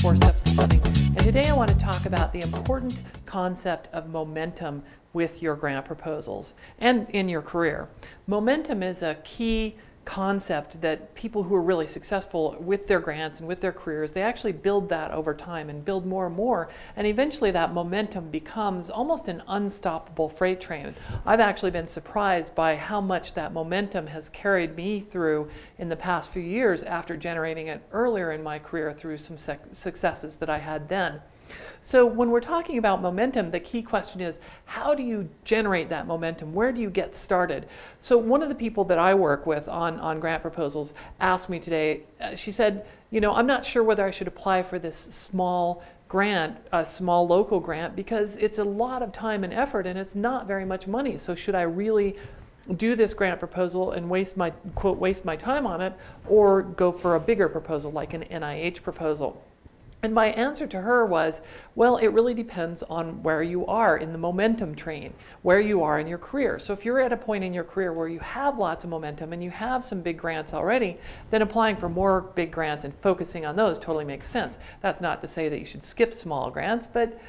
4 Steps to Funding. And today I want to talk about the important concept of momentum with your grant proposals and in your career. Momentum is a key concept that people who are really successful with their grants and with their careers, they actually build that over time and build more and more, and eventually that momentum becomes almost an unstoppable freight train. I've actually been surprised by how much that momentum has carried me through in the past few years after generating it earlier in my career through some successes that I had then. So when we're talking about momentum, the key question is, how do you generate that momentum? Where do you get started? So one of the people that I work with on grant proposals asked me today, she said, you know, I'm not sure whether I should apply for this small grant, a small local grant, because it's a lot of time and effort and it's not very much money. So should I really do this grant proposal and waste my time on it, or go for a bigger proposal like an NIH proposal? And my answer to her was, well, it really depends on where you are in the momentum train, where you are in your career. So if you're at a point in your career where you have lots of momentum and you have some big grants already, then applying for more big grants and focusing on those totally makes sense. That's not to say that you should skip small grants, but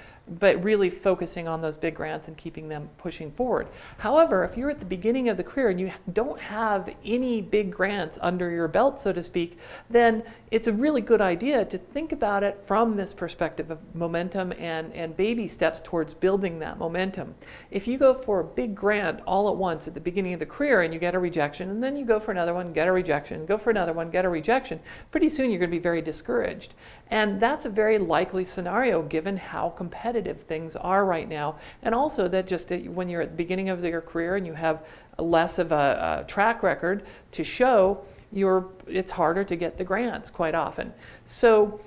really focusing on those big grants and keeping them pushing forward. However, if you're at the beginning of the career and you don't have any big grants under your belt, so to speak, then it's a really good idea to think about it from this perspective of momentum and baby steps towards building that momentum. If you go for a big grant all at once at the beginning of the career and you get a rejection, and then you go for another one, get a rejection, go for another one, get a rejection, pretty soon you're going to be very discouraged. And that's a very likely scenario given how competitive things are right now, and also that just when you're at the beginning of your career and you have less of a track record to show, it's harder to get the grants quite often. So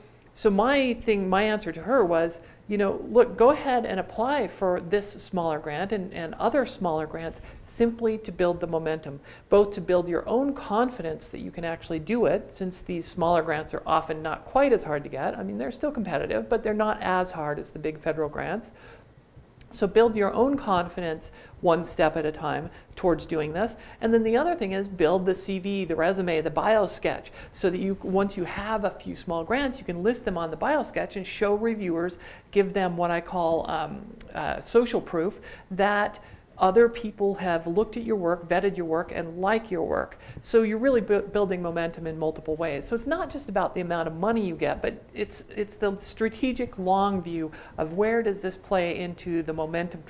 my answer to her was, you know, look, go ahead and apply for this smaller grant and other smaller grants simply to build the momentum, both to build your own confidence that you can actually do it, since these smaller grants are often not quite as hard to get. I mean, they're still competitive, but they're not as hard as the big federal grants. So build your own confidence one step at a time towards doing this. And then the other thing is build the CV, the resume, the bio sketch, so that once you have a few small grants, you can list them on the bio sketch and show reviewers, give them what I call social proof that other people have looked at your work, vetted your work, and like your work. So you're really building momentum in multiple ways. So it's not just about the amount of money you get, but it's the strategic long view of where does this play into the momentum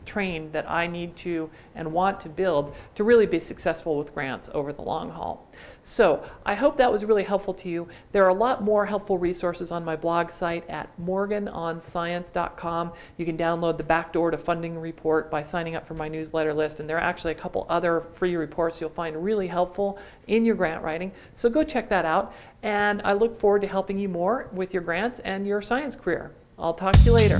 train that I need to and want to build to really be successful with grants over the long haul. So I hope that was really helpful to you. There are a lot more helpful resources on my blog site at morganonscience.com. You can download the Backdoor to Funding report by signing up for my newsletter list, and there are actually a couple other free reports you'll find really helpful in your grant writing. So go check that out, and I look forward to helping you more with your grants and your science career. I'll talk to you later.